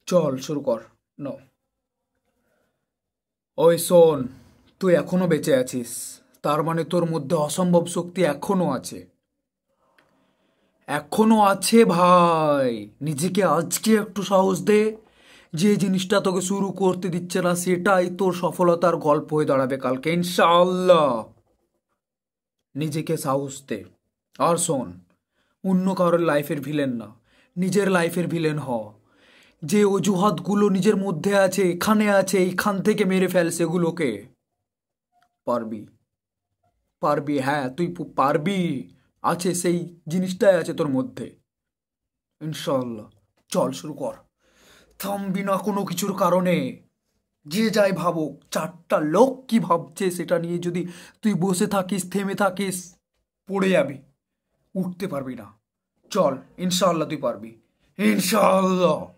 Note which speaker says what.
Speaker 1: চল শুরু কর। নো, ওই শোন, তুই এখনো বেঁচে আছিস। তার মানে তোর মধ্যে অসম্ভব শক্তি এখনো আছে। এখনো আছে ভাই। নিজেকে আজকে একটু সাহস দে। যে জিনিসটা তোকে শুরু করতে দিচ্ছে না সেটাই তোর সফলতার গল্প হয়ে দাঁড়াবে কালকে ইনশাআল্লাহ। নিজেকে সাহস দে। আর শোন, অন্য কারোর লাইফের ভিলেন না, নিজের লাইফের ভিলেন হ। যে অজুহাতগুলো নিজের মধ্যে আছে, এখানে আছে, এইখান থেকে মেরে ফেল সেগুলোকে। পারবি, পারবি, হ্যাঁ তুই পারবি। আছে, সেই জিনিসটাই আছে তোর মধ্যে ইনশাআল্লাহ। চল শুরু কর। থামবি না কোনো কিছুর কারণে। যে যাই ভাবুক, চারটা লোক কি ভাবছে সেটা নিয়ে যদি তুই বসে থাকিস, থেমে থাকিস, পড়ে যাবি, উঠতে পারবি না। চল, ইনশাআল্লাহ তুই পারবি, ইনশাআল্লাহ।